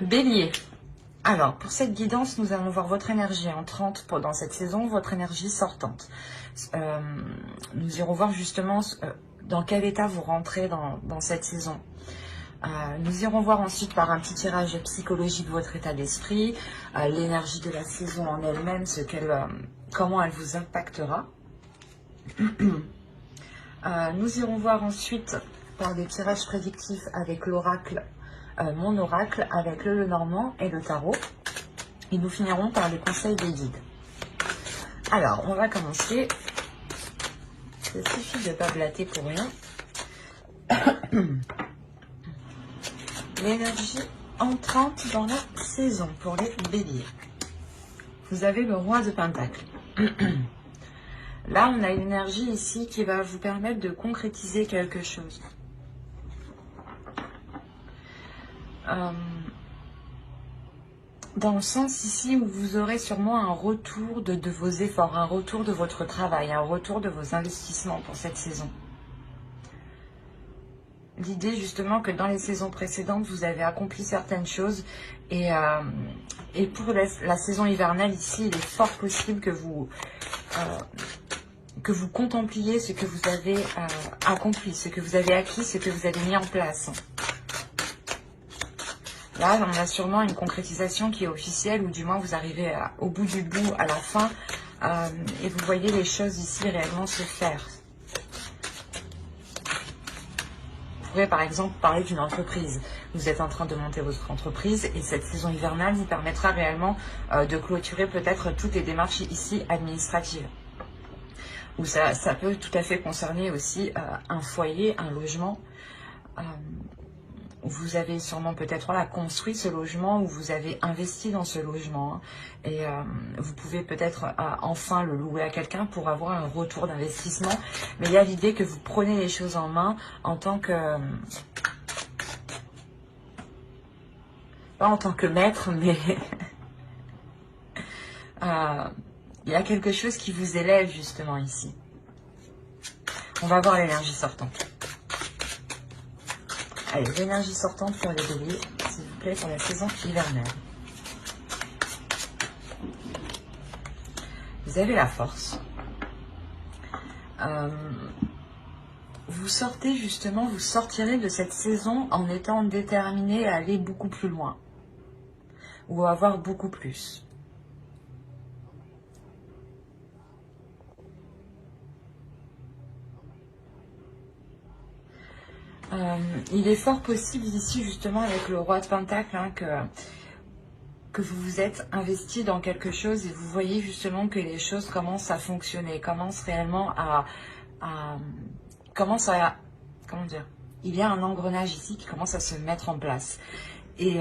Bélier. Alors, pour cette guidance, nous allons voir votre énergie entrante dans cette saison, votre énergie sortante. Nous irons voir justement dans quel état vous rentrez dans cette saison. Nous irons voir ensuite par un petit tirage psychologique votre état d'esprit, l'énergie de la saison en elle-même, comment elle vous impactera. Nous irons voir ensuite par des tirages prédictifs avec l'oracle, mon oracle, avec le Lenormand et le tarot. Et nous finirons par les conseils des guides. Alors, on va commencer. Il suffit de ne pas blatter pour rien. L'énergie entrante dans la saison pour les béliers. Vous avez le roi de Pentacle. Là, on a une énergie ici qui va vous permettre de concrétiser quelque chose. Dans le sens ici où vous aurez sûrement un retour de vos efforts, un retour de votre travail, un retour de vos investissements pour cette saison. L'idée justement que dans les saisons précédentes, vous avez accompli certaines choses et pour la saison hivernale ici, il est fort possible que vous contempliez ce que vous avez accompli, ce que vous avez acquis, ce que vous avez mis en place. Là, on a sûrement une concrétisation qui est officielle, ou du moins vous arrivez au bout du bout, à la fin, et vous voyez les choses ici réellement se faire. Vous pourrez par exemple parler d'une entreprise. Vous êtes en train de monter votre entreprise et cette saison hivernale vous permettra réellement de clôturer peut-être toutes les démarches ici administratives. Ou ça peut tout à fait concerner aussi un foyer, un logement. Vous avez sûrement peut-être construit ce logement ou vous avez investi dans ce logement. Et vous pouvez peut-être enfin le louer à quelqu'un pour avoir un retour d'investissement. Mais il y a l'idée que vous prenez les choses en main en tant que... pas en tant que maître, mais... il y a quelque chose qui vous élève justement ici. On va voir l'énergie sortante. Allez, l'énergie sortante pour les béliers, s'il vous plaît, pour la saison hivernale. Vous avez la force. Vous sortez justement, vous sortirez de cette saison en étant déterminé à aller beaucoup plus loin. Ou à avoir beaucoup plus. Il est fort possible ici justement avec le roi de Pentacle que vous vous êtes investi dans quelque chose et vous voyez justement que les choses commencent à fonctionner, commencent réellement comment dire, il y a un engrenage ici qui commence à se mettre en place. Et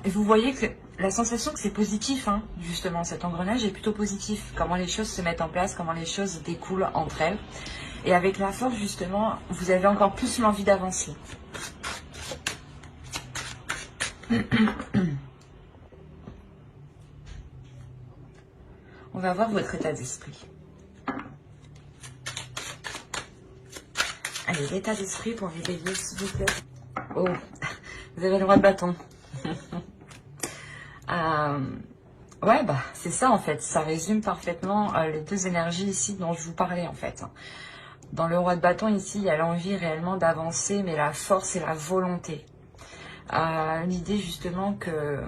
vous voyez que la sensation que c'est positif, justement, cet engrenage est plutôt positif. Comment les choses se mettent en place, comment les choses découlent entre elles. Et avec la force, justement, vous avez encore plus l'envie d'avancer. On va voir votre état d'esprit. Allez, l'état d'esprit pour les béliers, s'il vous plaît. Oh, vous avez le roi de bâton. Ouais, c'est ça en fait. Ça résume parfaitement les deux énergies ici dont je vous parlais en fait. Dans le roi de bâton ici, il y a l'envie réellement d'avancer, mais la force et la volonté. L'idée justement que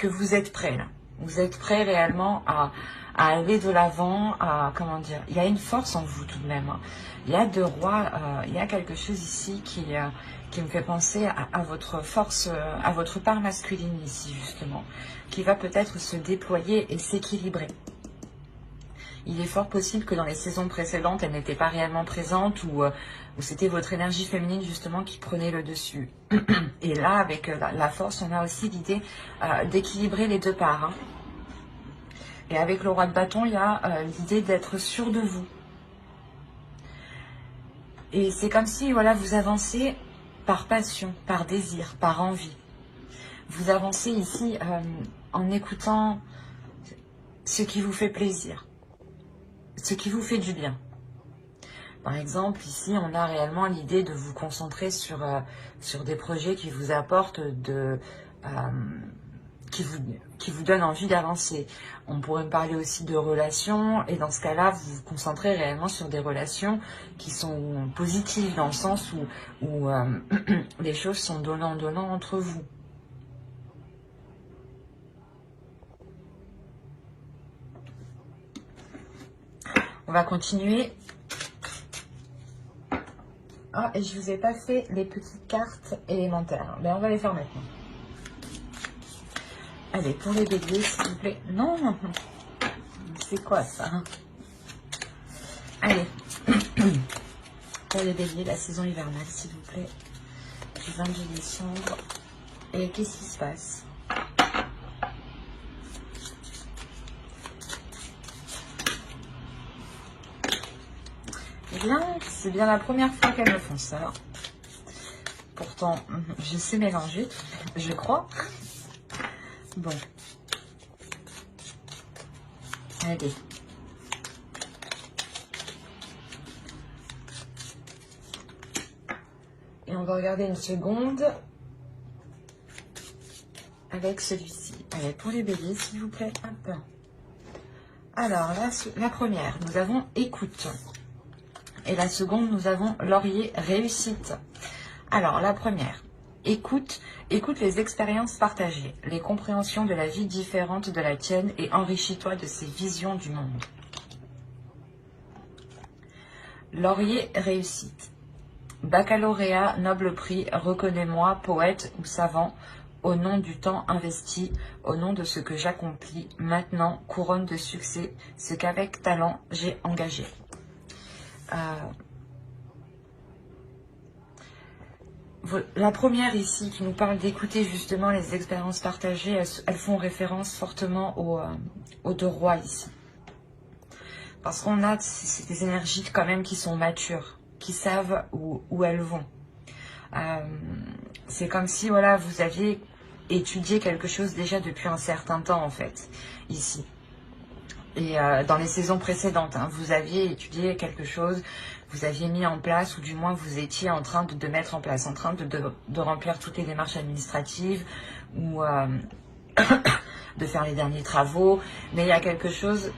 vous êtes prêt là. Vous êtes prêt réellement à aller de l'avant, comment dire, il y a une force en vous tout de même. Il y a deux rois, il y a quelque chose ici qui me fait penser à votre force, à votre part masculine ici justement, qui va peut-être se déployer et s'équilibrer. Il est fort possible que dans les saisons précédentes, elle n'était pas réellement présente ou c'était votre énergie féminine justement qui prenait le dessus. Et là, avec la force, on a aussi l'idée d'équilibrer les deux parts. Et avec le roi de bâton, il y a l'idée d'être sûr de vous. Et c'est comme si voilà, vous avancez par passion, par désir, par envie. Vous avancez ici en écoutant ce qui vous fait plaisir. Ce qui vous fait du bien. Par exemple, ici, on a réellement l'idée de vous concentrer sur des projets qui vous apportent qui vous donnent envie d'avancer. On pourrait me parler aussi de relations, et dans ce cas-là, vous vous concentrez réellement sur des relations qui sont positives, dans le sens où les choses sont donnant-donnant entre vous. On va continuer. Ah, et je vous ai pas fait les petites cartes élémentaires. Ben, on va les faire maintenant. Allez, pour les béliers, s'il vous plaît. Non, c'est quoi ça? Allez, pour les béliers, la saison hivernale, s'il vous plaît. Du 22 décembre. Et qu'est-ce qui se passe? Bien, c'est bien la première fois qu'elles me font ça. Pourtant, je sais mélanger, je crois. Bon. Allez. Et on va regarder une seconde avec celui-ci. Allez, pour les béliers, s'il vous plaît. Hop. Alors, la première, nous avons écoute. Et la seconde, nous avons laurier, réussite. Alors, la première, écoute les expériences partagées, les compréhensions de la vie différente de la tienne et enrichis-toi de ces visions du monde. Laurier, réussite. Baccalauréat, noble prix, reconnais-moi, poète ou savant, au nom du temps investi, au nom de ce que j'accomplis, maintenant, couronne de succès, ce qu'avec talent j'ai engagé. La première ici qui nous parle d'écouter justement les expériences partagées, elles font référence fortement aux deux rois ici. Parce qu'on a des énergies quand même qui sont matures, qui savent où elles vont. C'est comme si voilà, vous aviez étudié quelque chose déjà depuis un certain temps en fait, ici. Et dans les saisons précédentes, hein, vous aviez étudié quelque chose, vous aviez mis en place, ou du moins vous étiez en train de mettre en place, en train de remplir toutes les démarches administratives, ou de faire les derniers travaux, mais il y a quelque chose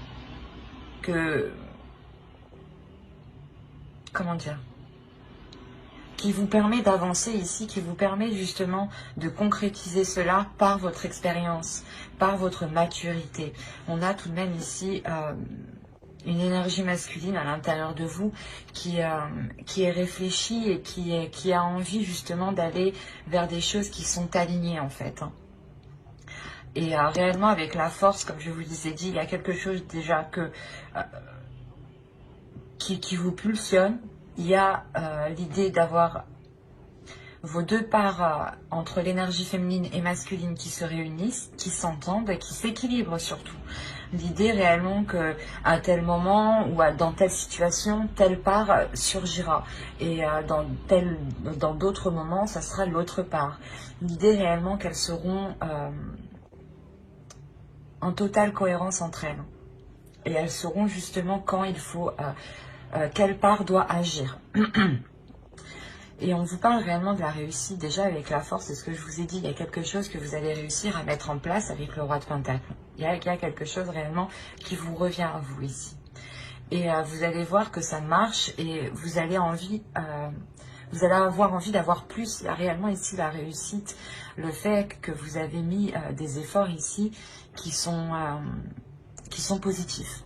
comment dire, qui vous permet d'avancer ici, qui vous permet justement de concrétiser cela par votre expérience, par votre maturité. On a tout de même ici une énergie masculine à l'intérieur de vous qui est réfléchie et qui a envie justement d'aller vers des choses qui sont alignées en fait. Et réellement avec la force, comme je vous l'ai dit, il y a quelque chose déjà qui vous pulsionne. Il y a l'idée d'avoir vos deux parts entre l'énergie féminine et masculine qui se réunissent, qui s'entendent et qui s'équilibrent surtout. L'idée réellement qu'à tel moment ou dans telle situation, telle part surgira. Et dans d'autres moments, ça sera l'autre part. L'idée réellement qu'elles seront en totale cohérence entre elles. Et elles sauront justement quand il faut, quelle part doit agir. Et on vous parle réellement de la réussite déjà avec la force, c'est ce que je vous ai dit, il y a quelque chose que vous allez réussir à mettre en place avec le roi de Pentacle. Il y a quelque chose réellement qui vous revient à vous ici. Et vous allez voir que ça marche et vous allez avoir envie d'avoir plus. Il y a réellement ici la réussite, le fait que vous avez mis des efforts ici qui sont positifs.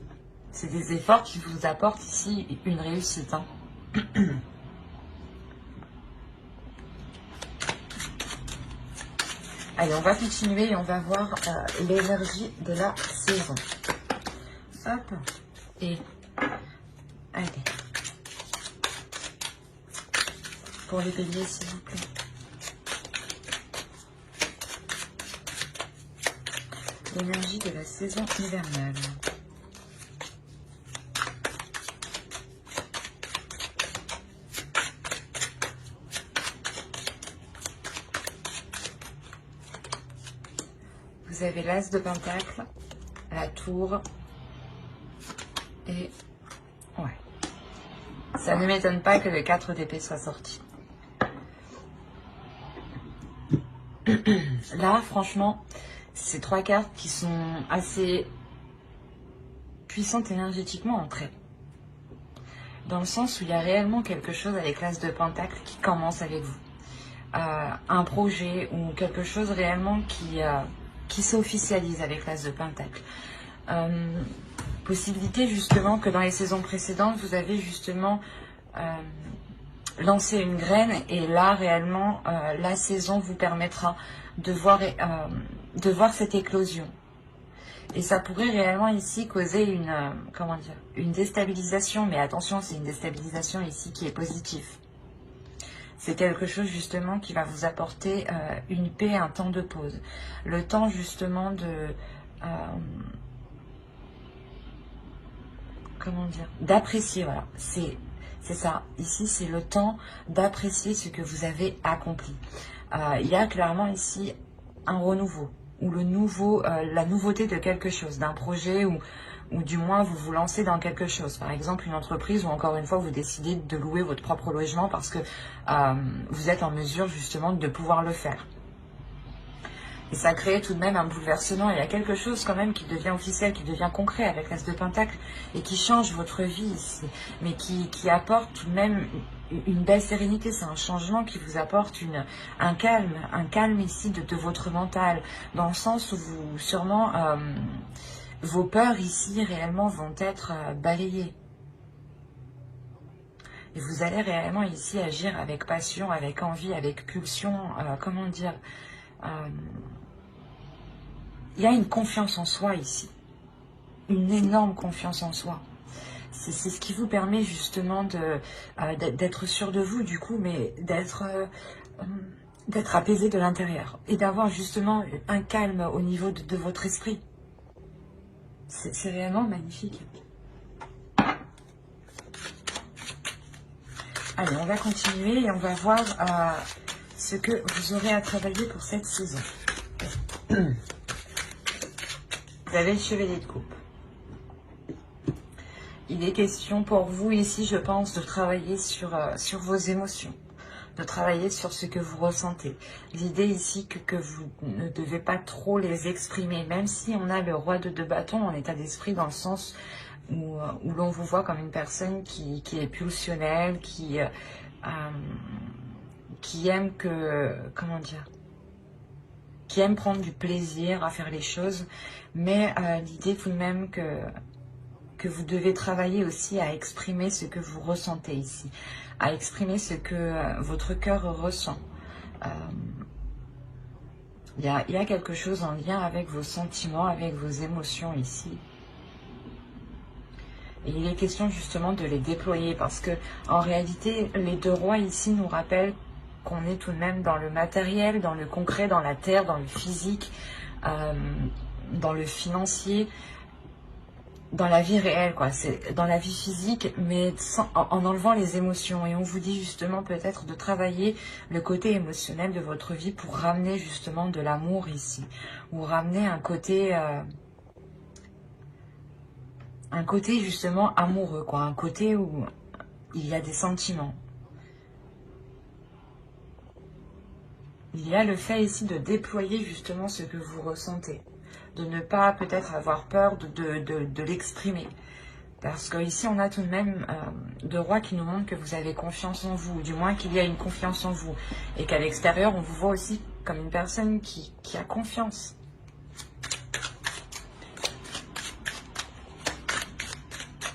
C'est des efforts qui vous apportent ici une réussite. Hein. Allez, on va continuer et on va voir l'énergie de la saison. Hop. Et allez. Pour les béliers, s'il vous plaît. L'énergie de la saison hivernale. Vous avez l'as de pentacle, la tour et ouais, Ça ne m'étonne pas que le 4 d'épée soit sorti. Là, franchement, c'est 3 cartes qui sont assez puissantes énergétiquement entre elles. Dans le sens où il y a réellement quelque chose avec l'As de Pentacle qui commence avec vous. Un projet ou quelque chose réellement qui s'officialise avec l'As de Pentacle. Possibilité justement que dans les saisons précédentes, vous avez justement lancé une graine et là réellement la saison vous permettra de voir cette éclosion. Et ça pourrait réellement ici causer une déstabilisation, mais attention, c'est une déstabilisation ici qui est positive. C'est quelque chose justement qui va vous apporter une paix, un temps de pause. Le temps justement de... d'apprécier, voilà. C'est ça. Ici, c'est le temps d'apprécier ce que vous avez accompli. Il y a clairement ici un renouveau. Ou la nouveauté de quelque chose, d'un projet ou du moins vous vous lancez dans quelque chose. Par exemple, une entreprise ou encore une fois, vous décidez de louer votre propre logement parce que vous êtes en mesure justement de pouvoir le faire. Et ça crée tout de même un bouleversement. Il y a quelque chose quand même qui devient officiel, qui devient concret avec l'As de Pentacle et qui change votre vie ici. Mais qui apporte tout de même une belle sérénité. C'est un changement qui vous apporte un calme ici de votre mental. Dans le sens où vous, sûrement, vos peurs ici réellement vont être balayées. Et vous allez réellement ici agir avec passion, avec envie, avec pulsion, comment dire... il y a une confiance en soi ici, une énorme confiance en soi. C'est ce qui vous permet justement d'être sûr de vous du coup, mais d'être apaisé de l'intérieur et d'avoir justement un calme au niveau de votre esprit. C'est réellement magnifique. Allez, on va continuer et on va voir ce que vous aurez à travailler pour cette saison. Vous avez le chevalier de coupe. Il est question pour vous ici, je pense, de travailler sur vos émotions, de travailler sur ce que vous ressentez. L'idée ici que vous ne devez pas trop les exprimer, même si on a le roi de 2 bâtons en état d'esprit dans le sens où l'on vous voit comme une personne qui est pulsionnelle, qui aime qui aime prendre du plaisir à faire les choses, mais l'idée tout de même que vous devez travailler aussi à exprimer ce que vous ressentez ici, à exprimer ce que votre cœur ressent. Il y a quelque chose en lien avec vos sentiments, avec vos émotions ici. Et il est question justement de les déployer parce que en réalité, les 2 rois ici nous rappellent qu'on est tout de même dans le matériel, dans le concret, dans la terre, dans le physique, dans le financier, dans la vie réelle, quoi. C'est dans la vie physique, mais en enlevant les émotions. Et on vous dit justement peut-être de travailler le côté émotionnel de votre vie pour ramener justement de l'amour ici, ou ramener un côté justement amoureux, quoi. Un côté où il y a des sentiments. Il y a le fait ici de déployer justement ce que vous ressentez. De ne pas peut-être avoir peur de l'exprimer. Parce qu'ici, on a tout de même 2 rois qui nous montrent que vous avez confiance en vous, ou du moins qu'il y a une confiance en vous. Et qu'à l'extérieur, on vous voit aussi comme une personne qui a confiance.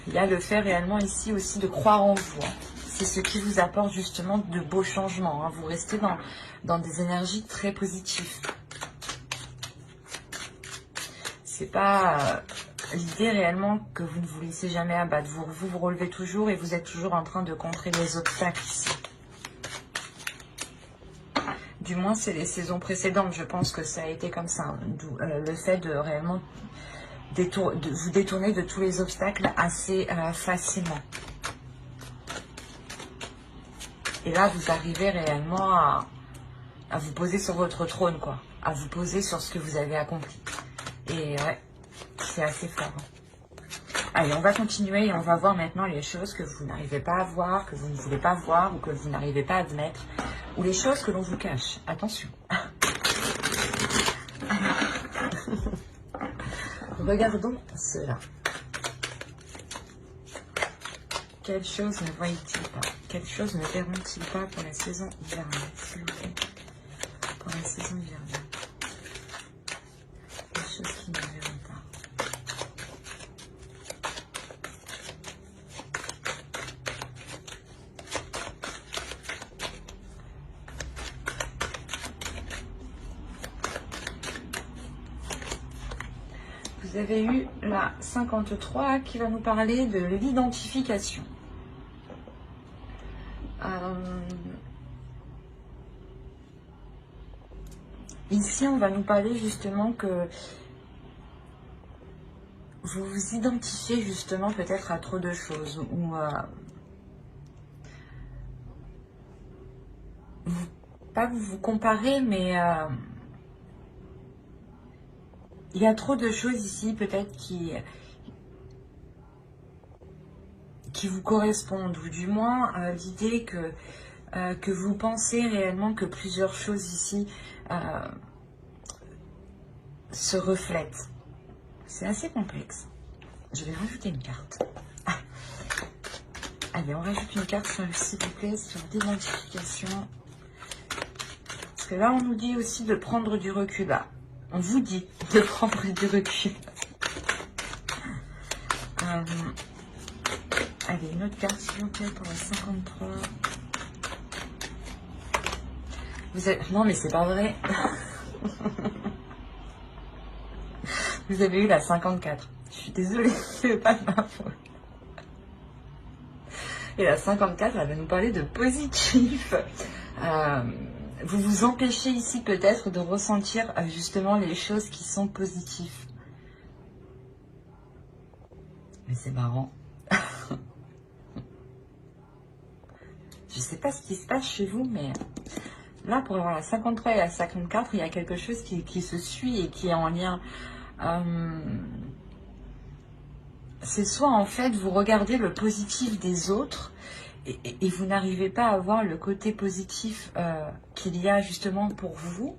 Il y a le fait réellement ici aussi de croire en vous. C'est ce qui vous apporte justement de beaux changements. Vous restez dans des énergies très positives. C'est pas l'idée réellement que vous ne vous laissez jamais abattre. Vous relevez toujours et vous êtes toujours en train de contrer les obstacles ici. Du moins, c'est les saisons précédentes. Je pense que ça a été comme ça. Le fait de réellement vous détourner de tous les obstacles assez facilement. Et là, vous arrivez réellement à vous poser sur votre trône, quoi. À vous poser sur ce que vous avez accompli. Et ouais, c'est assez fort. Allez, on va continuer et on va voir maintenant les choses que vous n'arrivez pas à voir, que vous ne voulez pas voir ou que vous n'arrivez pas à admettre, ou les choses que l'on vous cache. Attention. Regardons cela. Quelles choses ne voient-ils pas? Quelles choses ne verront-ils pas pour la saison hivernale, s'il vous plaît? Pour la saison hivernale. Les choses qu'ils ne verront pas. Vous avez eu la 53 qui va nous parler de l'identification. Ici, on va nous parler justement que vous vous identifiez justement peut-être à trop de choses ou pas vous vous comparez, mais il y a trop de choses ici peut-être qui vous correspondent, ou du moins l'idée que vous pensez réellement que plusieurs choses ici se reflètent. C'est assez complexe. Je vais rajouter une carte. Ah. Allez, on rajoute une carte, s'il vous plaît, sur l'identification. Parce que là, on nous dit aussi de prendre du recul. Là, on vous dit de prendre du recul. Allez, une autre carte, s'il vous plaît, pour la 53. Vous êtes... Non, mais c'est pas vrai. Vous avez eu la 54. Je suis désolée, c'est pas de ma faute. Et la 54, elle va nous parler de positif. Vous vous empêchez ici peut-être de ressentir justement les choses qui sont positives. Mais c'est marrant. Je sais pas ce qui se passe chez vous, mais là, pour avoir la 53 et la 54, il y a quelque chose qui se suit et qui est en lien. C'est soit en fait vous regardez le positif des autres et vous n'arrivez pas à voir le côté positif qu'il y a justement pour vous,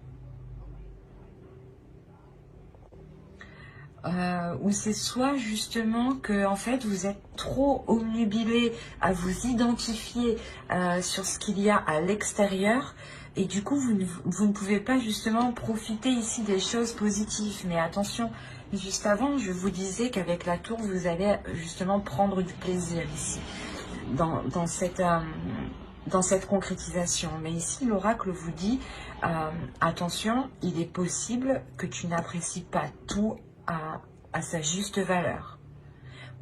ou c'est soit justement que en fait vous êtes trop omnubilé à vous identifier sur ce qu'il y a à l'extérieur. Et du coup, vous ne pouvez pas justement profiter ici des choses positives. Mais attention, juste avant, je vous disais qu'avec la tour, vous allez justement prendre du plaisir ici, dans cette concrétisation. Mais ici, l'oracle vous dit, attention, il est possible que tu n'apprécies pas tout à sa juste valeur.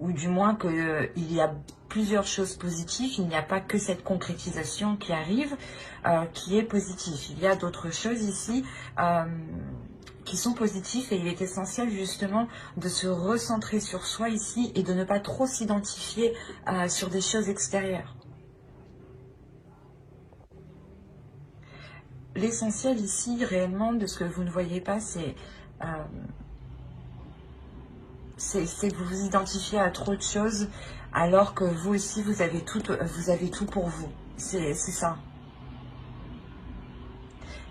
Ou du moins qu'il y a plusieurs choses positives, il n'y a pas que cette concrétisation qui arrive, qui est positive. Il y a d'autres choses ici qui sont positives et il est essentiel justement de se recentrer sur soi ici et de ne pas trop s'identifier sur des choses extérieures. L'essentiel ici, réellement, de ce que vous ne voyez pas, c'est que vous vous identifiez à trop de choses alors que vous aussi vous avez tout pour vous. C'est ça.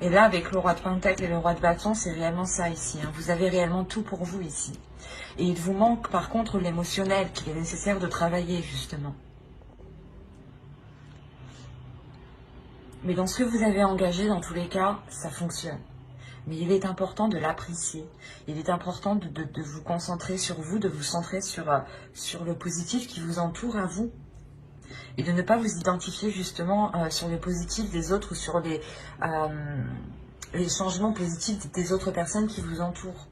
Et là, avec le roi de Pentacle et le roi de bâton, c'est réellement ça ici. Hein. Vous avez réellement tout pour vous ici. Et il vous manque par contre l'émotionnel qu'il est nécessaire de travailler justement. Mais dans ce que vous avez engagé, dans tous les cas, ça fonctionne. Mais il est important de l'apprécier. Il est important de vous concentrer sur vous, de vous centrer sur le positif qui vous entoure à vous. Et de ne pas vous identifier justement sur le positif des autres ou sur les changements positifs des autres personnes qui vous entourent.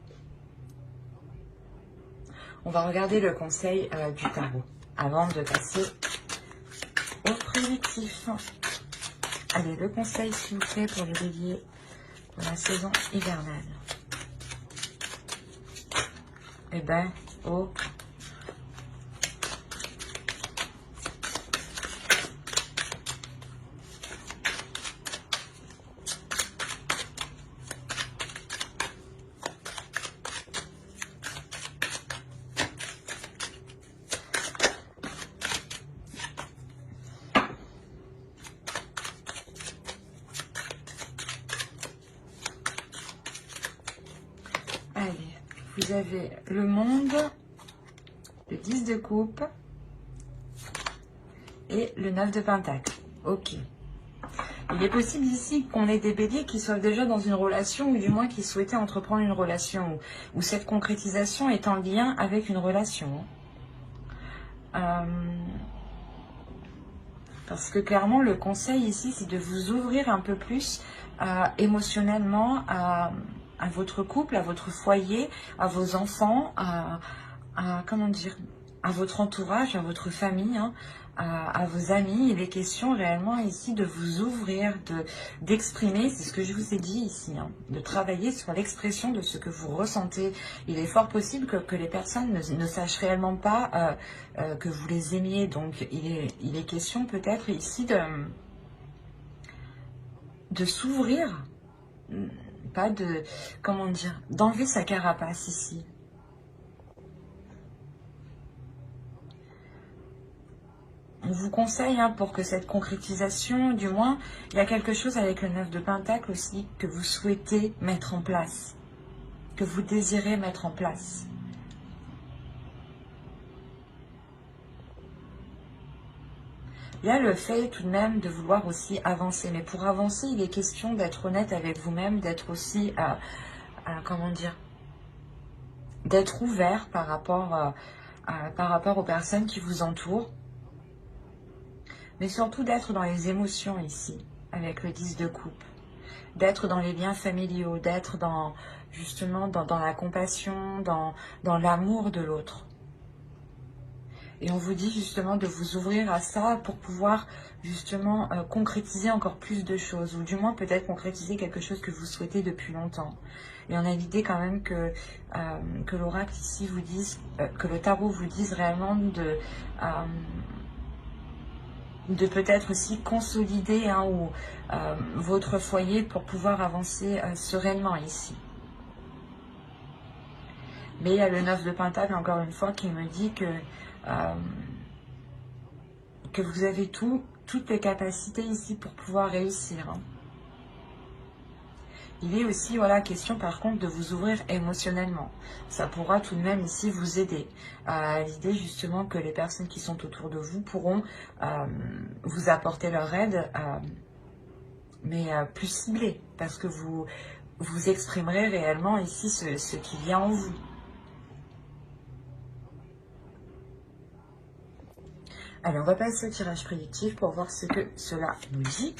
On va regarder le conseil du tarot avant de passer au prédictif. Allez, le conseil s'il vous plaît pour le bélier. La saison hivernale. Eh ben, oh. Vous avez le monde, le 10 de coupe et le 9 de pentacle. Ok. Il est possible ici qu'on ait des béliers qui soient déjà dans une relation ou du moins qui souhaitaient entreprendre une relation où cette concrétisation est en lien avec une relation. Parce que clairement, le conseil ici, c'est de vous ouvrir un peu plus émotionnellement à votre couple, à votre foyer, à vos enfants, comment dire, à votre entourage, à votre famille, hein, à vos amis. Il est question réellement ici de vous ouvrir, d'exprimer, c'est ce que je vous ai dit ici, hein, de travailler sur l'expression de ce que vous ressentez. Il est fort possible que les personnes ne sachent réellement pas que vous les aimiez. Donc il est question peut-être ici de s'ouvrir, pas de, comment dire, d'enlever sa carapace ici. On vous conseille, hein, pour que cette concrétisation, du moins, il y a quelque chose avec le 9 de Pentacle aussi que vous souhaitez mettre en place, que vous désirez mettre en place. Il y a le fait tout de même de vouloir aussi avancer. Mais pour avancer, il est question d'être honnête avec vous-même, d'être aussi, comment dire, d'être ouvert par rapport aux personnes qui vous entourent. Mais surtout d'être dans les émotions ici, avec le 10 de coupe. D'être dans les liens familiaux, d'être dans, justement dans la compassion, dans l'amour de l'autre. Et on vous dit justement de vous ouvrir à ça pour pouvoir justement concrétiser encore plus de choses. Ou du moins peut-être concrétiser quelque chose que vous souhaitez depuis longtemps. Et on a l'idée quand même que l'oracle ici vous dise, que le tarot vous dise réellement de peut-être aussi consolider, hein, votre foyer pour pouvoir avancer sereinement ici. Mais il y a le 9 de Pentacle, encore une fois, qui me dit que vous avez toutes les capacités ici pour pouvoir réussir. Hein. Il est aussi, voilà, question par contre de vous ouvrir émotionnellement. Ça pourra tout de même ici vous aider. L'idée justement que les personnes qui sont autour de vous pourront vous apporter leur aide, mais plus ciblée, parce que vous exprimerez réellement ici ce qu'il y a en vous. Allez, on va passer au tirage prédictif pour voir ce que cela nous dit.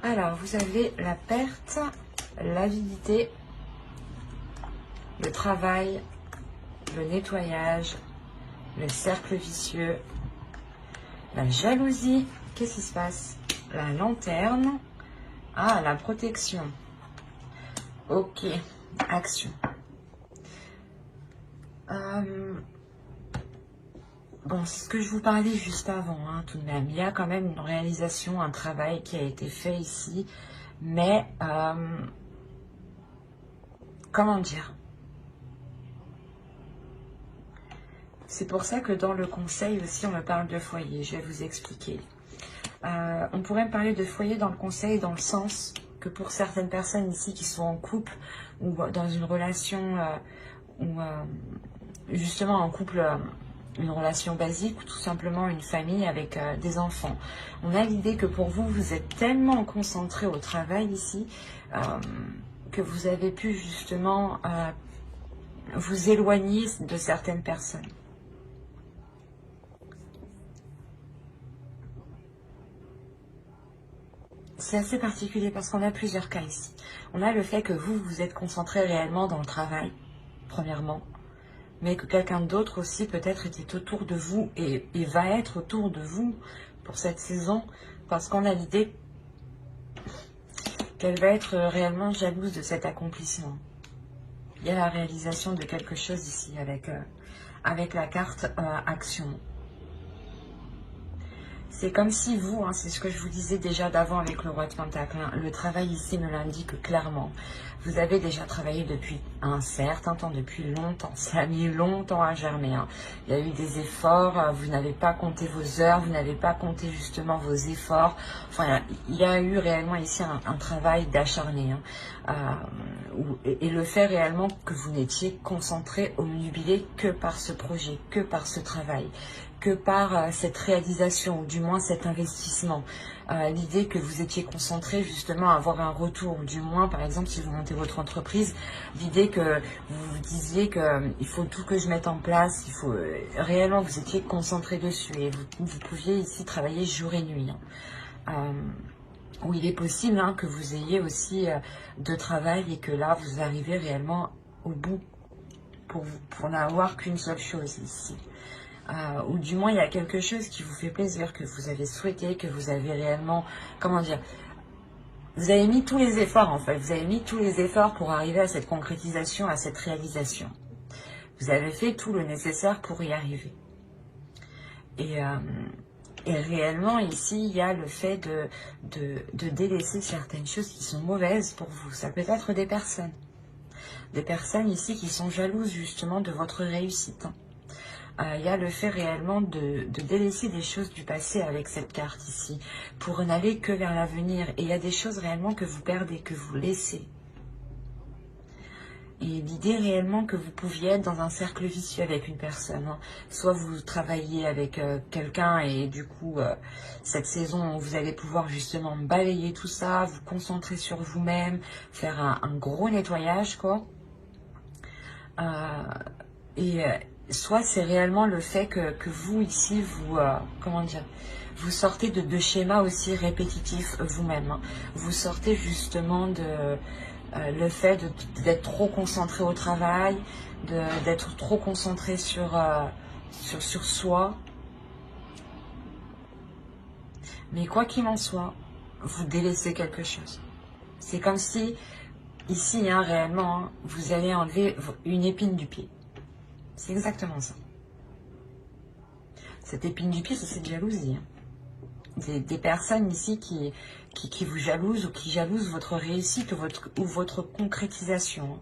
Alors, vous avez la perte, l'avidité, le travail, le nettoyage, le cercle vicieux, la jalousie. Qu'est-ce qui se passe? La lanterne. Ah, la protection. Ok, action. Bon, c'est ce que je vous parlais juste avant, hein, tout de même. Il y a quand même une réalisation, un travail qui a été fait ici. Mais, comment dire? C'est pour ça que dans le conseil aussi, on me parle de foyer. Je vais vous expliquer. On pourrait me parler de foyer dans le conseil dans le sens que pour certaines personnes ici qui sont en couple ou dans une relation, ou justement en couple... une relation basique ou tout simplement une famille avec des enfants. On a l'idée que pour vous, vous êtes tellement concentré au travail ici que vous avez pu justement vous éloigner de certaines personnes. C'est assez particulier parce qu'on a plusieurs cas ici. On a le fait que vous, vous êtes concentré réellement dans le travail, premièrement. Mais que quelqu'un d'autre aussi peut-être était autour de vous et va être autour de vous pour cette saison, parce qu'on a l'idée qu'elle va être réellement jalouse de cet accomplissement. Il y a la réalisation de quelque chose ici avec la carte action. C'est comme si vous, hein, c'est ce que je vous disais déjà d'avant avec le roi de Pentacle, hein, le travail ici me l'indique clairement. Vous avez déjà travaillé depuis un certain temps, depuis longtemps. Ça a mis longtemps à germer. Hein. Il y a eu des efforts, vous n'avez pas compté vos heures, vous n'avez pas compté justement vos efforts. Enfin, il y a eu réellement ici un travail d'acharné. Hein. Et le fait réellement que vous n'étiez concentré, omnubilé que par ce projet, que par ce travail, que par cette réalisation, ou du moins cet investissement. L'idée que vous étiez concentré justement à avoir un retour, ou du moins par exemple si vous montez votre entreprise, l'idée que vous vous disiez qu'il faut tout que je mette en place, il faut réellement vous étiez concentré dessus et vous pouviez ici travailler jour et nuit. Hein. Où il est possible hein, que vous ayez aussi de travail et que là vous arrivez réellement au bout pour n'avoir qu'une seule chose ici. Ou du moins il y a quelque chose qui vous fait plaisir, que vous avez souhaité, que vous avez réellement, comment dire, vous avez mis tous les efforts en fait, vous avez mis tous les efforts pour arriver à cette concrétisation, à cette réalisation. Vous avez fait tout le nécessaire pour y arriver. Et réellement ici, il y a le fait de délaisser certaines choses qui sont mauvaises pour vous. Ça peut être des personnes. Des personnes ici qui sont jalouses justement de votre réussite. Hein. Il y a le fait réellement de délaisser des choses du passé avec cette carte ici, pour n'aller que vers l'avenir. Et il y a des choses réellement que vous perdez, que vous laissez. Et l'idée réellement que vous pouviez être dans un cercle vicieux avec une personne. Hein. Soit vous travaillez avec quelqu'un et du coup, cette saison, vous allez pouvoir justement balayer tout ça, vous concentrer sur vous-même, faire un gros nettoyage, quoi. Soit c'est réellement le fait que vous, ici, vous, comment dire, vous sortez de schémas aussi répétitifs vous-même. Hein. Vous sortez justement de le fait d'être trop concentré au travail, d'être trop concentré sur soi. Mais quoi qu'il en soit, vous délaissez quelque chose. C'est comme si, ici, hein, réellement, hein, vous allez enlever une épine du pied. C'est exactement ça. Cette épine du pied, c'est de jalousie. Hein. Des personnes ici qui vous jalousent ou qui jalousent votre réussite ou votre concrétisation.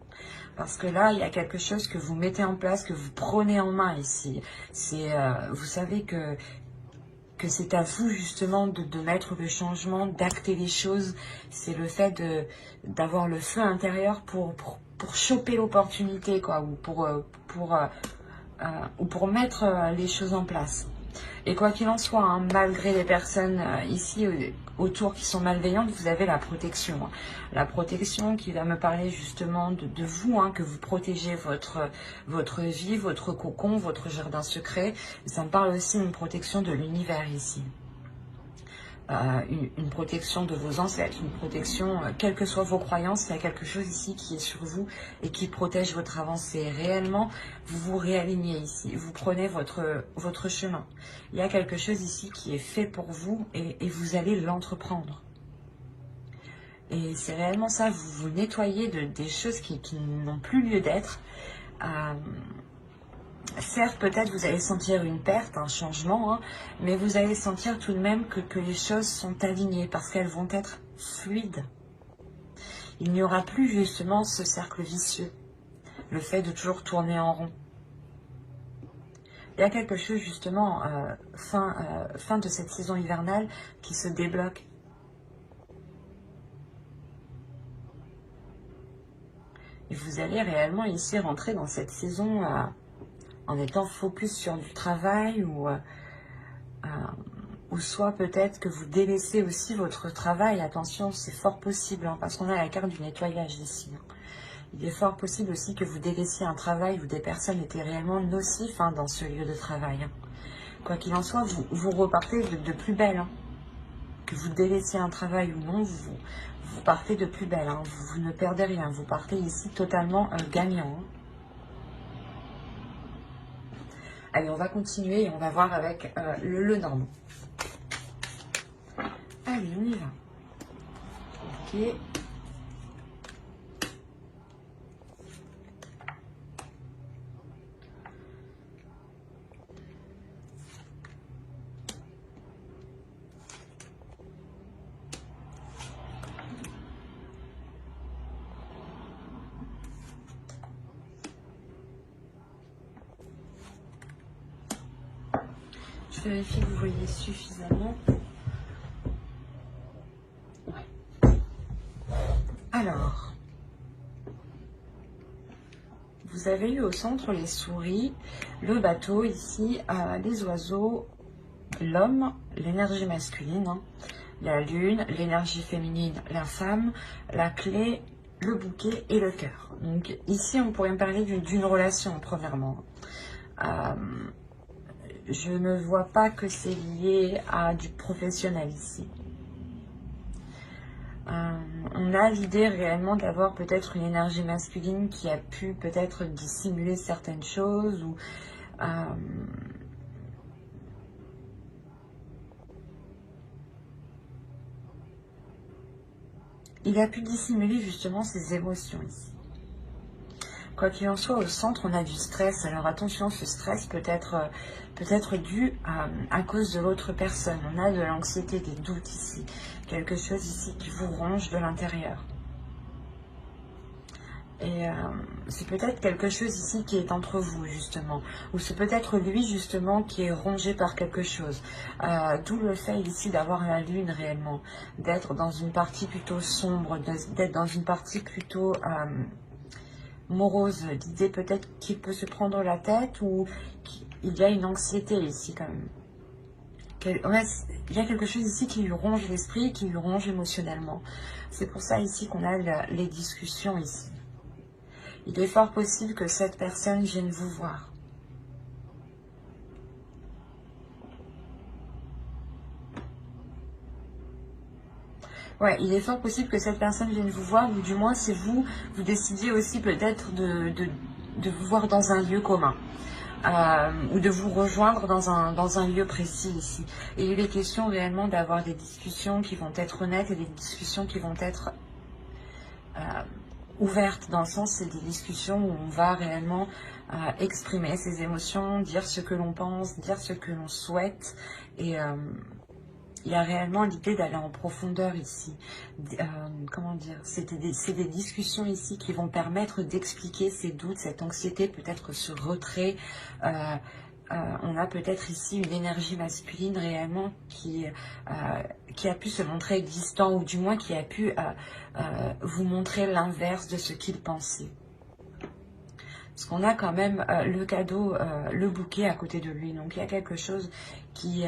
Parce que là, il y a quelque chose que vous mettez en place, que vous prenez en main ici. Vous savez que c'est à vous justement de mettre le changement, d'acter les choses. C'est le fait d'avoir le feu intérieur pour choper l'opportunité, quoi, ou pour mettre les choses en place. Et quoi qu'il en soit, hein, malgré les personnes ici autour qui sont malveillantes, vous avez la protection. Hein. La protection qui va me parler justement de vous, hein, que vous protégez votre vie, votre cocon, votre jardin secret. Ça me parle aussi d'une protection de l'univers ici. Une protection de vos ancêtres, une protection, quelles que soient vos croyances, il y a quelque chose ici qui est sur vous et qui protège votre avancée. Réellement, vous vous réalignez ici, vous prenez votre chemin. Il y a quelque chose ici qui est fait pour vous et vous allez l'entreprendre. Et c'est réellement ça, vous vous nettoyez des choses qui n'ont plus lieu d'être. Certes, peut-être vous allez sentir une perte, un changement, hein, mais vous allez sentir tout de même que les choses sont alignées parce qu'elles vont être fluides. Il n'y aura plus justement ce cercle vicieux, le fait de toujours tourner en rond. Il y a quelque chose justement, fin de cette saison hivernale, qui se débloque. Et vous allez réellement ici rentrer dans cette saison en étant focus sur du travail ou soit peut-être que vous délaissez aussi votre travail. Attention, c'est fort possible, hein, parce qu'on a la carte du nettoyage ici. Hein. Il est fort possible aussi que vous délaissiez un travail où des personnes étaient réellement nocifs hein, dans ce lieu de travail. Hein. Quoi qu'il en soit, vous repartez de plus belle. Hein. Que vous délaissiez un travail ou non, vous partez de plus belle. Hein. Vous ne perdez rien. Vous partez ici totalement gagnant. Hein. Allez, on va continuer et on va voir avec le Normand. Allez, on y va. Ok. Je vérifie que vous voyez suffisamment. Ouais. Alors, vous avez eu au centre les souris, le bateau ici, les oiseaux, l'homme, l'énergie masculine, hein, la lune, l'énergie féminine, la femme, la clé, le bouquet et le cœur. Donc ici, on pourrait me parler d'une relation, premièrement. Je ne vois pas que c'est lié à du professionnel ici. On a l'idée réellement d'avoir peut-être une énergie masculine qui a pu peut-être dissimuler certaines choses ou il a pu dissimuler justement ses émotions ici. Quoi qu'il en soit, au centre, on a du stress. Alors attention, ce stress peut être dû à cause de l'autre personne. On a de l'anxiété, des doutes ici. Quelque chose ici qui vous ronge de l'intérieur. Et c'est peut-être quelque chose ici qui est entre vous, justement. Ou c'est peut-être lui, justement, qui est rongé par quelque chose. D'où le fait ici d'avoir la lune, réellement. D'être dans une partie plutôt sombre, d'être dans une partie plutôt morose. L'idée peut-être qu'il peut se prendre la tête ou qu'il y a une anxiété ici, quand même. Ouais, il y a quelque chose ici qui lui ronge l'esprit, qui lui ronge émotionnellement. C'est pour ça ici qu'on a les discussions ici. Il est fort possible que cette personne vienne vous voir. Ouais, il est fort possible que cette personne vienne vous voir, ou du moins si vous décidiez aussi peut-être de vous voir dans un lieu commun. Ou de vous rejoindre dans un lieu précis ici. Et il est question réellement d'avoir des discussions qui vont être honnêtes et des discussions qui vont être ouvertes, dans le sens c'est des discussions où on va réellement exprimer ses émotions, dire ce que l'on pense, dire ce que l'on souhaite, et il y a réellement l'idée d'aller en profondeur ici. Comment dire, c'est des discussions ici qui vont permettre d'expliquer ces doutes, cette anxiété, peut-être ce retrait. On a peut-être ici une énergie masculine réellement qui a pu se montrer existant, ou du moins qui a pu vous montrer l'inverse de ce qu'il pensait. Parce qu'on a quand même le cadeau, le bouquet à côté de lui. Donc il y a quelque chose qui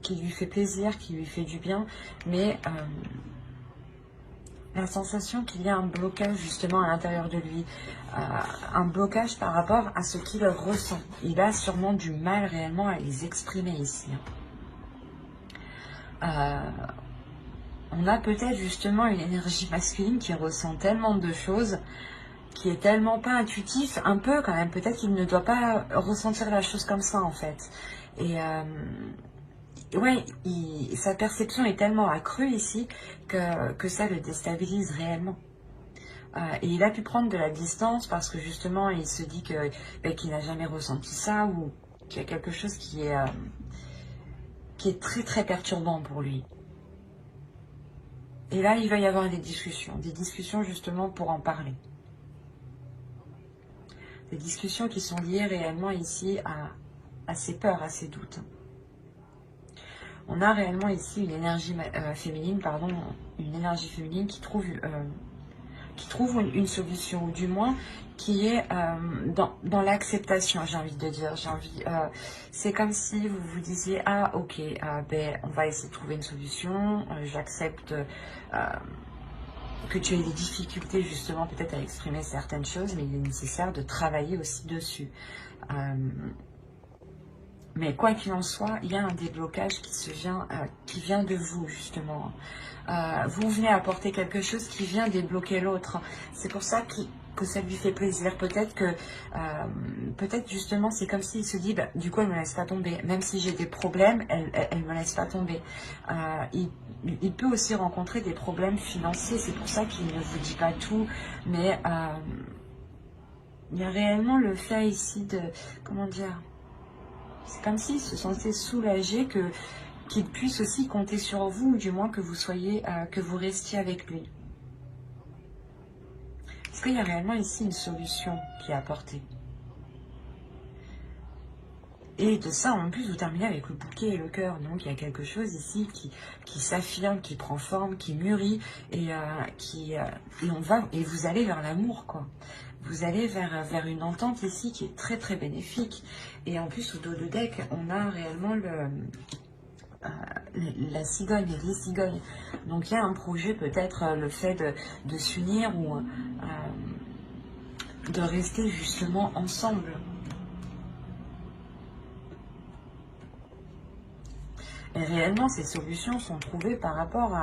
lui fait plaisir, qui lui fait du bien, mais la sensation qu'il y a un blocage justement à l'intérieur de lui, un blocage par rapport à ce qu'il ressent. Il a sûrement du mal réellement à les exprimer ici. On a peut-être justement une énergie masculine qui ressent tellement de choses, qui est tellement pas intuitif, un peu quand même, peut-être qu'il ne doit pas ressentir la chose comme ça en fait. Et ouais, sa perception est tellement accrue ici que ça le déstabilise réellement. Et il a pu prendre de la distance parce que justement il se dit qu'il n'a jamais ressenti ça, ou qu'il y a quelque chose qui est très très perturbant pour lui. Et là il va y avoir des discussions justement pour en parler. Des discussions qui sont liées réellement ici à ses peurs, à ses doutes. On a réellement ici une énergie féminine, une énergie féminine qui trouve une solution, ou du moins qui est dans l'acceptation, j'ai envie de dire. C'est comme si vous vous disiez, ah ok, on va essayer de trouver une solution, j'accepte que tu aies des difficultés justement peut-être à exprimer certaines choses, mais il est nécessaire de travailler aussi dessus. Mais quoi qu'il en soit, il y a un déblocage qui vient de vous, justement. Vous venez apporter quelque chose qui vient débloquer l'autre. C'est pour ça que ça lui fait plaisir. Peut-être justement, c'est comme s'il se dit, bah, du coup, elle ne me laisse pas tomber. Même si j'ai des problèmes, elle ne me laisse pas tomber. Il peut aussi rencontrer des problèmes financiers. C'est pour ça qu'il ne vous dit pas tout. Mais il y a réellement le fait ici de... Comment dire ? C'est comme s'il se sentait soulagé qu'il puisse aussi compter sur vous, ou du moins que vous restiez avec lui. Est-ce qu'il y a réellement ici une solution qui est apportée? Et de ça, en plus, vous terminez avec le bouquet et le cœur. Donc, il y a quelque chose ici qui s'affirme, qui prend forme, qui mûrit, et et vous allez vers l'amour, quoi. Vous allez vers une entente ici qui est très très bénéfique. Et en plus, au dos de deck, on a réellement la cigogne et les cigognes. Donc il y a un projet, peut-être le fait de s'unir ou de rester justement ensemble. Et réellement, ces solutions sont trouvées par rapport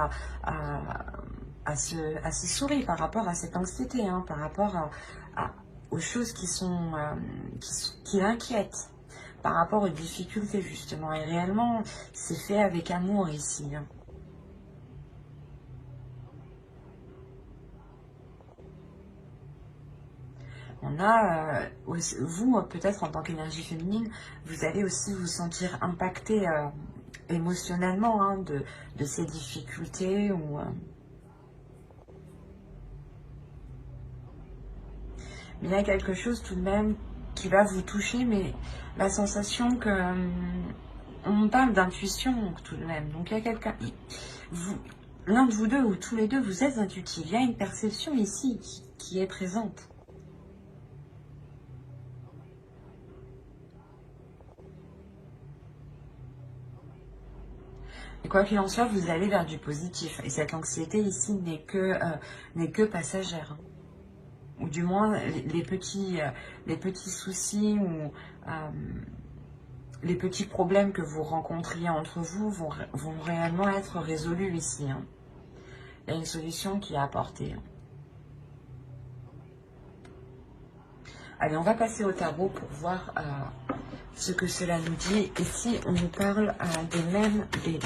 à ces souris, par rapport à cette anxiété, hein, par rapport aux choses qui l'inquiètent, par rapport aux difficultés justement. Et réellement, c'est fait avec amour ici, hein. On a, vous, peut-être en tant qu'énergie féminine, vous allez aussi vous sentir impacté émotionnellement, hein, de ces difficultés. Mais il y a quelque chose tout de même qui va vous toucher, mais la sensation que... on parle d'intuition tout de même. Donc il y a quelqu'un... L'un de vous deux ou tous les deux, vous êtes intuitifs. Il y a une perception ici qui est présente. Et quoi qu'il en soit, vous allez vers du positif. Et cette anxiété ici n'est que passagère, hein. Ou du moins, les petits soucis ou les petits problèmes que vous rencontriez entre vous vont réellement être résolus ici, hein. Il y a une solution qui est apportée, hein. Allez, on va passer au tarot pour voir ce que cela nous dit. Ici, on nous parle des mêmes béliers.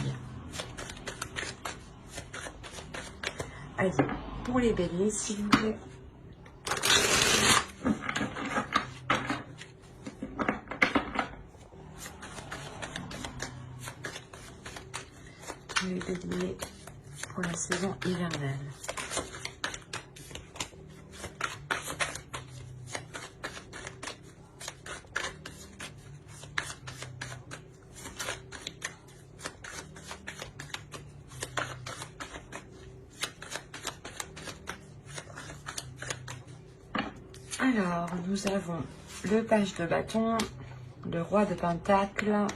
Allez, pour les béliers, s'il vous plaît. Les béliers pour la saison hivernale. Alors, nous avons le page de bâton, le roi de pentacle,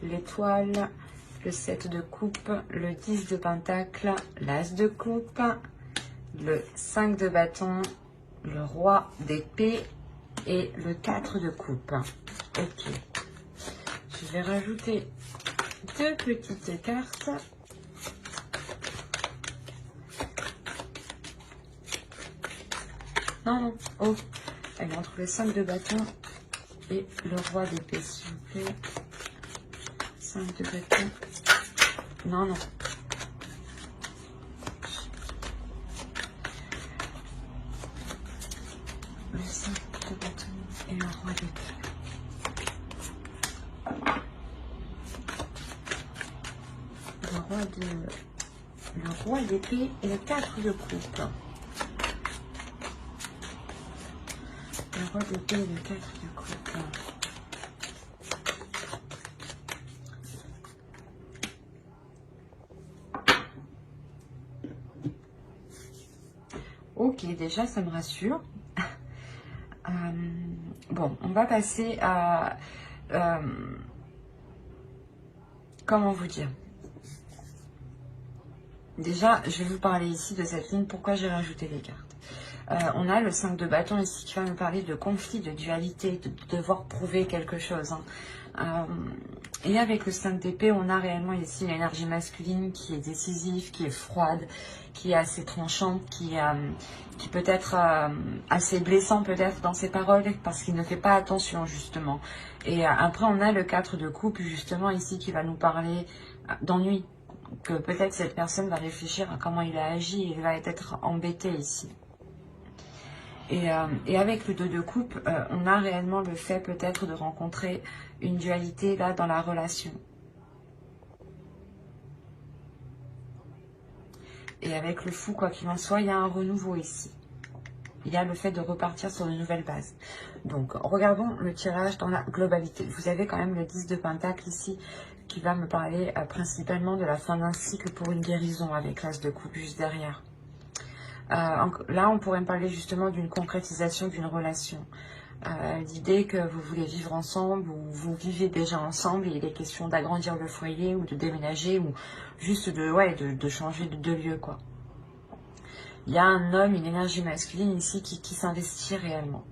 l'étoile, le 7 de coupe, le 10 de pentacle, l'as de coupe, le 5 de bâton, le roi d'épée et le 4 de coupe. Ok. Je vais rajouter deux petites cartes. Non, non. Oh. Elle est entre le 5 de bâton et le roi d'épée, s'il vous plaît. 5 de bâton. Non, non. Le 5 de bâton et le roi d'épée. Le roi d'épée et le 4 de coupe. Le roi d'épée et le 4 de coupe. Ok, déjà ça me rassure. Bon, on va passer à... comment vous dire? Déjà, je vais vous parler ici de cette ligne, pourquoi j'ai rajouté les cartes. On a le 5 de bâton ici qui va nous parler de conflit, de dualité, de devoir prouver quelque chose, hein. Et avec le 5 d'épée, on a réellement ici l'énergie masculine qui est décisive, qui est froide, qui est assez tranchante, qui peut être assez blessant peut-être dans ses paroles parce qu'il ne fait pas attention justement. Et après, on a le 4 de coupe justement ici qui va nous parler d'ennui. Que peut-être cette personne va réfléchir à comment il a agi et il va être embêté ici. Et avec le 2 de coupe, on a réellement le fait peut-être de rencontrer une dualité là dans la relation. Et avec le fou, quoi qu'il en soit, il y a un renouveau ici. il y a le fait de repartir sur de nouvelles bases. Donc, regardons le tirage dans la globalité. Vous avez quand même le 10 de Pentacle ici, qui va me parler principalement de la fin d'un cycle pour une guérison, avec l'As de coupe juste derrière. Là, on pourrait me parler justement d'une concrétisation d'une relation. L'idée que vous voulez vivre ensemble, ou vous vivez déjà ensemble, et il est question d'agrandir le foyer, ou de déménager, ou juste de changer de lieu, quoi. Il y a un homme, une énergie masculine ici qui s'investit réellement.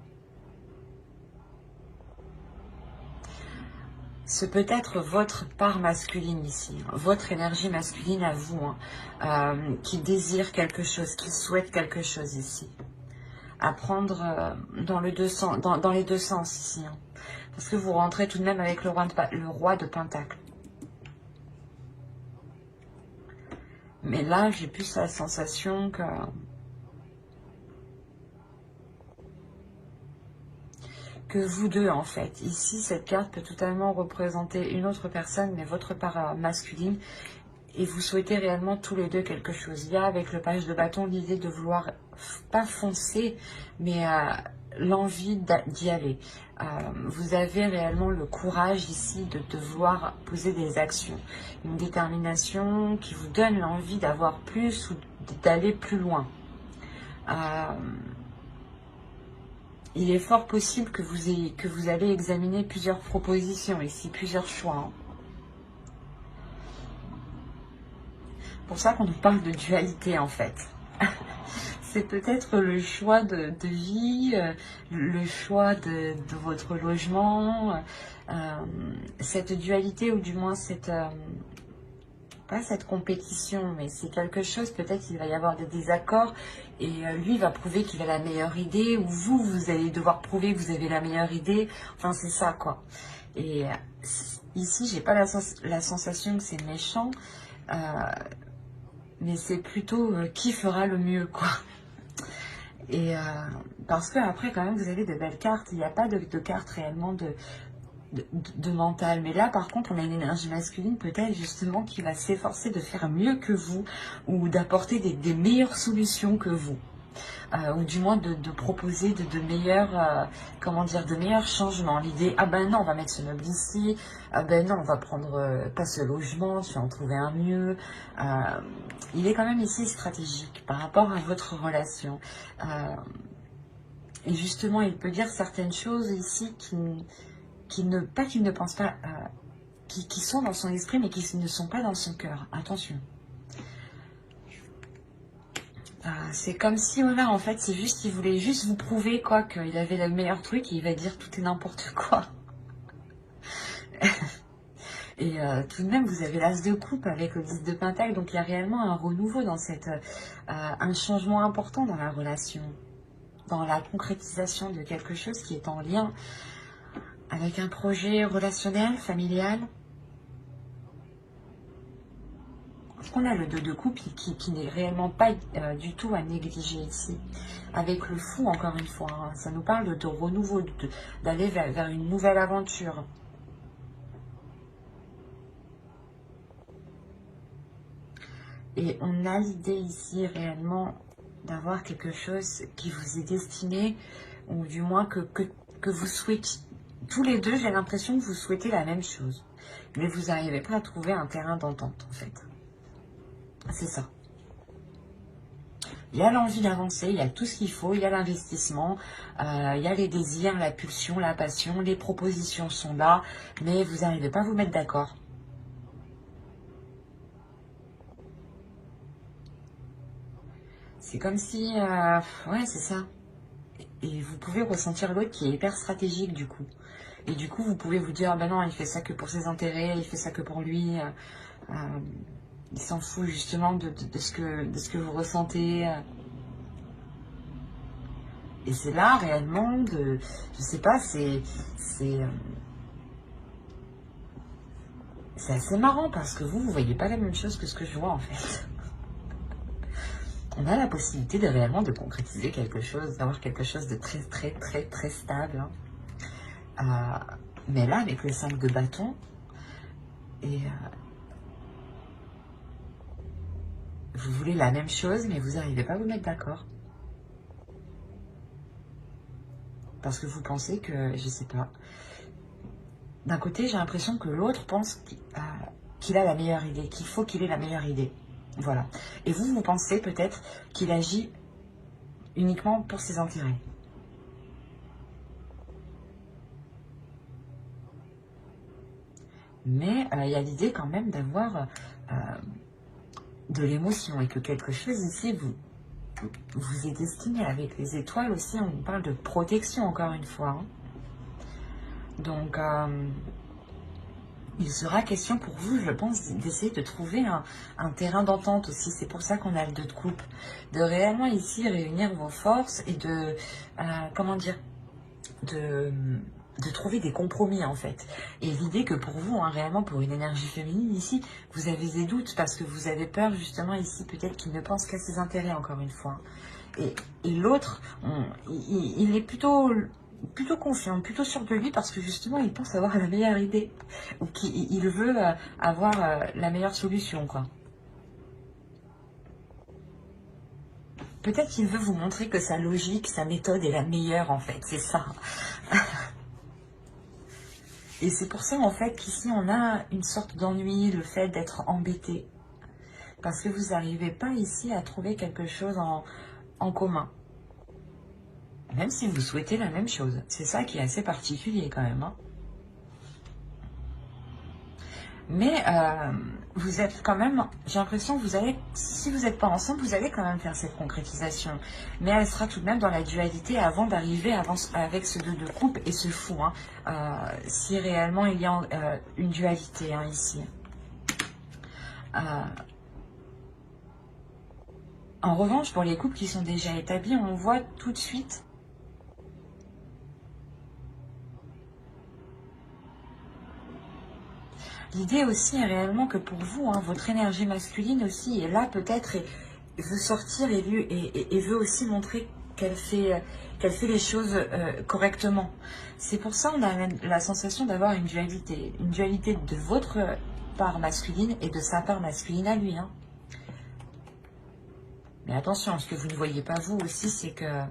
Ce peut être votre part masculine ici, votre énergie masculine à vous, qui désire quelque chose, qui souhaite quelque chose ici. À prendre dans les deux sens ici. Parce que vous rentrez tout de même avec le roi de Pentacle. Mais là, j'ai plus la sensation que vous deux, en fait. Ici, cette carte peut totalement représenter une autre personne, mais votre part masculine. Et vous souhaitez réellement tous les deux quelque chose. Il y a avec le page de bâton l'idée de vouloir, pas foncer, mais l'envie d'y aller. Vous avez réellement le courage ici de vouloir poser des actions. Une détermination qui vous donne l'envie d'avoir plus ou d'aller plus loin. Il est fort possible que vous allez examiner plusieurs propositions ici, plusieurs choix. C'est pour ça qu'on nous parle de dualité en fait. C'est peut-être le choix de vie, le choix de votre logement, cette dualité ou du moins cette... pas cette compétition, mais c'est quelque chose, peut-être qu'il va y avoir des désaccords et lui va prouver qu'il a la meilleure idée ou vous allez devoir prouver que vous avez la meilleure idée. Enfin, c'est ça, quoi. Et ici, j'ai pas la sensation que c'est méchant, mais c'est plutôt qui fera le mieux, quoi. Et parce que après, quand même, vous avez de belles cartes. Il n'y a pas de cartes réellement de mental. Mais là, par contre, on a une énergie masculine, peut-être justement, qui va s'efforcer de faire mieux que vous ou d'apporter des meilleures solutions que vous. Ou du moins de proposer de meilleurs, comment dire, de meilleurs changements. L'idée, ah ben non, on va mettre ce meuble ici, ah ben non, on va prendre pas ce logement, je vais en trouver un mieux. Il est quand même ici stratégique par rapport à votre relation. Et justement, il peut dire certaines choses ici qu'il ne pense pas, qui sont dans son esprit, mais qui ne sont pas dans son cœur. Attention. C'est comme si, voilà, en fait, c'est juste, il voulait juste vous prouver, quoi, qu'il avait le meilleur truc, et il va dire tout et n'importe quoi. Et tout de même, vous avez l'As de coupe avec le 10 de Pentacle, donc il y a réellement un renouveau dans un changement important dans la relation, dans la concrétisation de quelque chose qui est en lien avec un projet relationnel, familial. Parce qu'on a le 2 de coupe qui n'est réellement pas du tout à négliger ici. Avec le fou, encore une fois, hein, ça nous parle de renouveau, d'aller vers une nouvelle aventure. Et on a l'idée ici réellement d'avoir quelque chose qui vous est destiné, ou du moins que vous souhaitez. Tous les deux, j'ai l'impression que vous souhaitez la même chose. Mais vous n'arrivez pas à trouver un terrain d'entente, en fait. C'est ça. Il y a l'envie d'avancer, il y a tout ce qu'il faut, il y a l'investissement, il y a les désirs, la pulsion, la passion, les propositions sont là, mais vous n'arrivez pas à vous mettre d'accord. C'est comme si... ouais, c'est ça. Et vous pouvez ressentir l'autre qui est hyper stratégique, du coup. Et du coup, vous pouvez vous dire, ah ben non, il fait ça que pour ses intérêts, il fait ça que pour lui. Il s'en fout justement de ce que vous ressentez. Et c'est là, réellement, je sais pas, c'est assez marrant parce que vous voyez pas la même chose que ce que je vois, en fait. On a la possibilité réellement de concrétiser quelque chose, d'avoir quelque chose de très, très, très, très stable. Mais là, avec le 5 de bâton, et vous voulez la même chose, mais vous n'arrivez pas à vous mettre d'accord. Parce que vous pensez que, je sais pas, d'un côté, j'ai l'impression que l'autre pense qu'il a la meilleure idée, qu'il faut qu'il ait la meilleure idée. Voilà. Et vous, vous pensez peut-être qu'il agit uniquement pour ses intérêts. Mais il y a l'idée quand même d'avoir de l'émotion et que quelque chose ici vous est destiné avec les étoiles aussi. On parle de protection encore une fois. Hein. Donc, il sera question pour vous, je pense, d'essayer de trouver un terrain d'entente aussi. C'est pour ça qu'on a le 2 de coupe. De réellement ici réunir vos forces et de, comment dire, de trouver des compromis en fait. Et l'idée que pour vous, hein, réellement pour une énergie féminine ici, vous avez des doutes parce que vous avez peur justement ici peut-être qu'il ne pense qu'à ses intérêts encore une fois. Et l'autre, il est plutôt confiant, plutôt sûr de lui parce que justement il pense avoir la meilleure idée ou qu'il veut avoir la meilleure solution quoi. Peut-être qu'il veut vous montrer que sa logique, sa méthode est la meilleure en fait, c'est ça. Et c'est pour ça en fait qu'ici on a une sorte d'ennui, le fait d'être embêté. Parce que vous n'arrivez pas ici à trouver quelque chose en commun. Même si vous souhaitez la même chose. C'est ça qui est assez particulier quand même. Hein. Mais vous êtes quand même, j'ai l'impression que vous allez, si vous n'êtes pas ensemble, vous allez quand même faire cette concrétisation. Mais elle sera tout de même dans la dualité avant d'arriver avec ce 2 de coupe et ce fou. Hein, si réellement il y a une dualité hein, ici. En revanche, pour les couples qui sont déjà établis, on voit tout de suite l'idée aussi est réellement que pour vous, hein, votre énergie masculine aussi est là peut-être et veut sortir et veut aussi montrer qu'elle fait les choses correctement. C'est pour ça qu'on a la sensation d'avoir une dualité de votre part masculine et de sa part masculine à lui. Hein. Mais attention, ce que vous ne voyez pas vous aussi, c'est que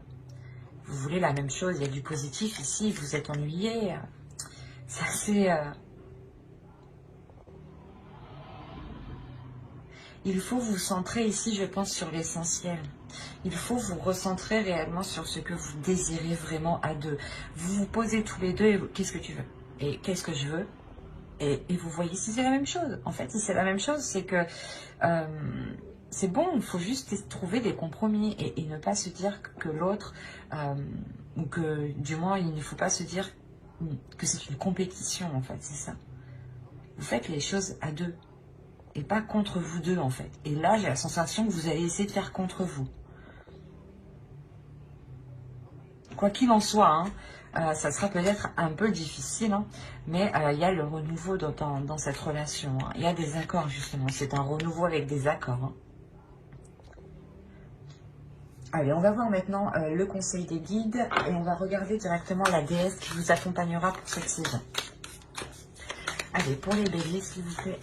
vous voulez la même chose. Il y a du positif ici, vous êtes ennuyé. C'est assez... Il faut vous centrer ici, je pense, sur l'essentiel. Il faut vous recentrer réellement sur ce que vous désirez vraiment à deux. Vous vous posez tous les deux et qu'est-ce que tu veux? Et qu'est-ce que je veux? Et vous voyez si c'est la même chose. En fait, si c'est la même chose, c'est que c'est bon, il faut juste trouver des compromis et ne pas se dire que l'autre, ou que du moins, il ne faut pas se dire que c'est une compétition, en fait, c'est ça. Vous faites les choses à deux. Et pas contre vous deux en fait. Et là j'ai la sensation que vous allez essayer de faire contre vous. Quoi qu'il en soit, hein, ça sera peut-être un peu difficile, hein, mais il y a le renouveau dans cette relation. Hein. Il y a des accords justement, c'est un renouveau avec des accords. Hein. Allez, on va voir maintenant le conseil des guides et on va regarder directement la déesse qui vous accompagnera pour cette saison. Allez, pour les béliers s'il vous plaît.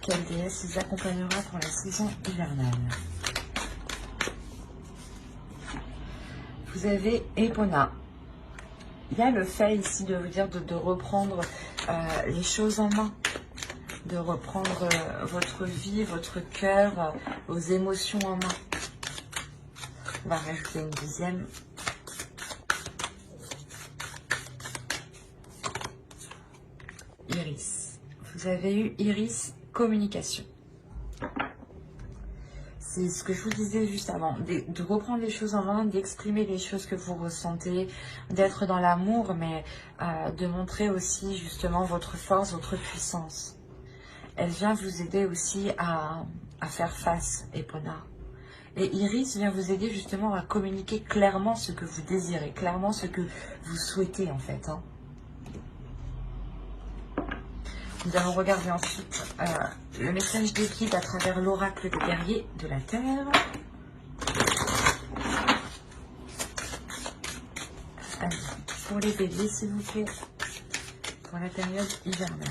Quelle déesse les accompagnera pour la saison hivernale? Vous avez Epona. Il y a le fait ici de vous dire de reprendre les choses en main, de reprendre votre vie, votre cœur, vos émotions en main. On va rajouter une dixième. Iris. Vous avez eu Iris. Communication. C'est ce que je vous disais juste avant, de reprendre les choses en main, d'exprimer les choses que vous ressentez, d'être dans l'amour, mais de montrer aussi justement votre force, votre puissance. Elle vient vous aider aussi à faire face, Epona. Et Iris vient vous aider justement à communiquer clairement ce que vous désirez, clairement ce que vous souhaitez en fait. Hein. Nous allons regarder ensuite le message des guides à travers l'oracle des guerriers de la Terre. Allez, pour les béliers, s'il vous plaît, pour la période hivernale,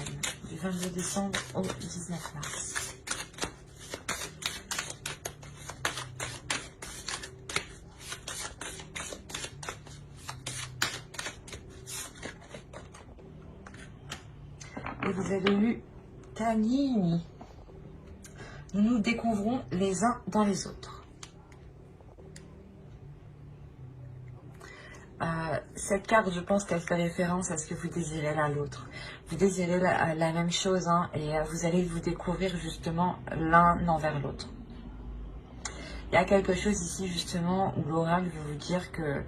du 22 décembre au 19 mars. Et vous avez eu Tanini. Nous nous découvrons les uns dans les autres. Cette carte, je pense qu'elle fait référence à ce que vous désirez l'un l'autre. Vous désirez la même chose, hein, et vous allez vous découvrir justement l'un envers l'autre. Il y a quelque chose ici justement où l'oracle veut vous dire que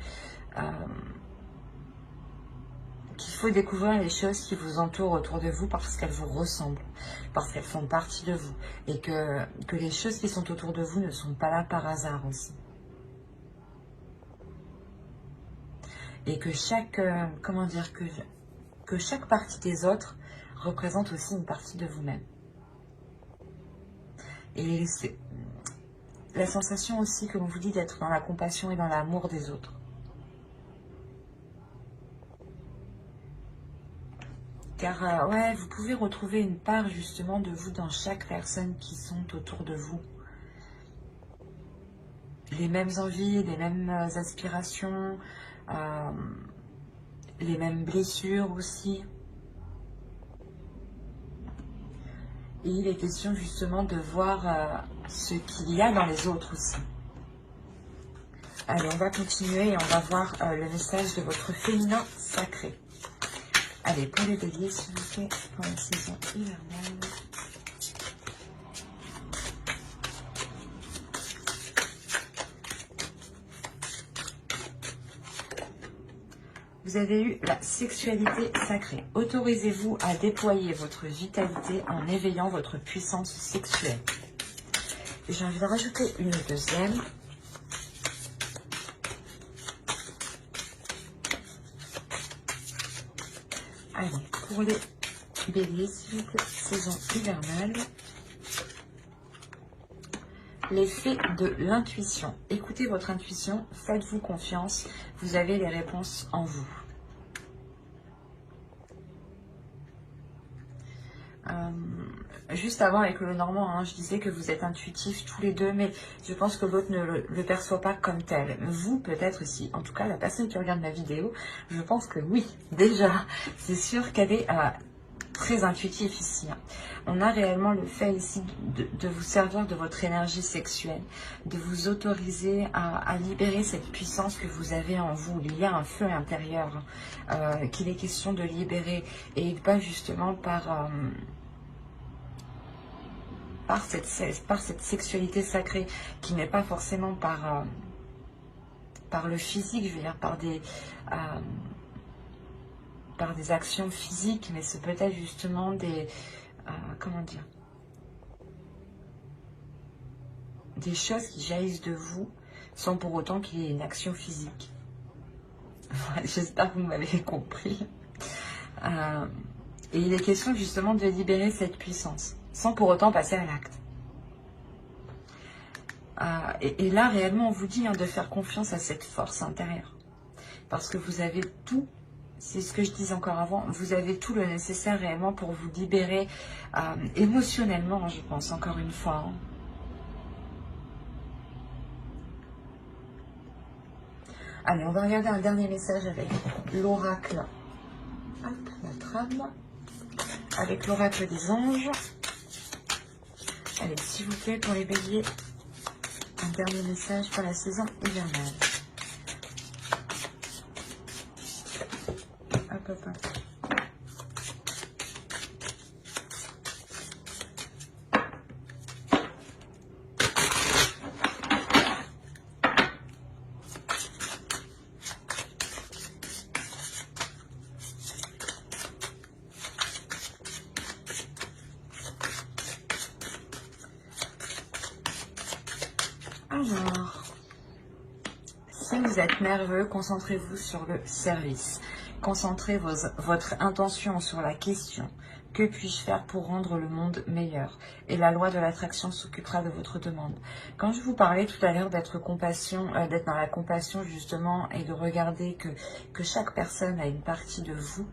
qu'il faut découvrir les choses qui vous entourent autour de vous parce qu'elles vous ressemblent, parce qu'elles font partie de vous, et que les choses qui sont autour de vous ne sont pas là par hasard aussi. Et que chaque, comment dire, que chaque partie des autres représente aussi une partie de vous-même. Et c'est la sensation aussi, comme on vous dit, d'être dans la compassion et dans l'amour des autres. Car, ouais, vous pouvez retrouver une part justement de vous dans chaque personne qui sont autour de vous. Les mêmes envies, les mêmes aspirations, les mêmes blessures aussi. Et il est question justement de voir ce qu'il y a dans les autres aussi. Allez, on va continuer et on va voir le message de votre féminin sacré. Allez, pour les béliers, s'il vous plaît, pour la saison hivernale. Vous avez eu la sexualité sacrée. Autorisez-vous à déployer votre vitalité en éveillant votre puissance sexuelle. J'ai envie de rajouter une deuxième. Allez, pour les béliers, s'il vous plaît, saison hivernale. L'effet de l'intuition. Écoutez votre intuition, faites-vous confiance, vous avez les réponses en vous. Juste avant avec le Normand, hein, je disais que vous êtes intuitifs tous les deux, mais je pense que l'autre ne le perçoit pas comme tel. Vous, peut-être aussi. En tout cas, la personne qui regarde ma vidéo, je pense que oui, déjà. C'est sûr qu'elle est très intuitive ici. Hein. On a réellement le fait ici de vous servir de votre énergie sexuelle, de vous autoriser à libérer cette puissance que vous avez en vous. Il y a un feu intérieur qu'il est question de libérer, et pas justement par cette sexualité sacrée qui n'est pas forcément par le physique, je veux dire par des actions physiques, mais c'est peut-être justement des comment dire, des choses qui jaillissent de vous sans pour autant qu'il y ait une action physique. J'espère que vous m'avez compris. Et il est question justement de libérer cette puissance sans pour autant passer à l'acte. Et là, réellement, on vous dit de faire confiance à cette force intérieure. Parce que vous avez tout, c'est ce que je disais encore avant, vous avez tout le nécessaire réellement pour vous libérer émotionnellement, je pense, encore une fois. Hein. Allez, on va regarder un dernier message avec l'oracle. Hop, la trame. Avec l'oracle des anges. Allez, s'il vous plaît, pour les béliers, un dernier message pour la saison hivernale. Hop, hop, hop. Alors, si vous êtes nerveux, concentrez-vous sur le service. Concentrez votre intention sur la question. Que puis-je faire pour rendre le monde meilleur? Et la loi de l'attraction s'occupera de votre demande. Quand je vous parlais tout à l'heure d'être dans la compassion justement, et de regarder que chaque personne a une partie de vous,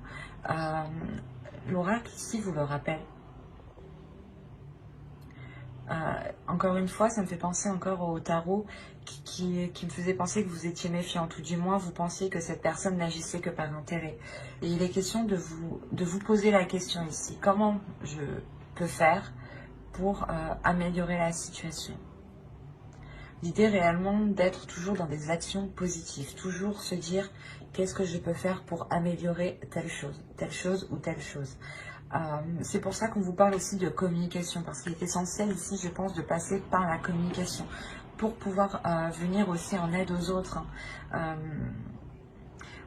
l'oracle ici vous le rappelle. Encore une fois, ça me fait penser encore au tarot qui me faisait penser que vous étiez méfiant, ou du moins vous pensiez que cette personne n'agissait que par intérêt. Et il est question de vous poser la question ici. Comment je peux faire pour améliorer la situation? L'idée réellement d'être toujours dans des actions positives, toujours se dire qu'est-ce que je peux faire pour améliorer telle chose ou telle chose. C'est pour ça qu'on vous parle aussi de communication, parce qu'il est essentiel ici, je pense, de passer par la communication pour pouvoir venir aussi en aide aux autres, hein.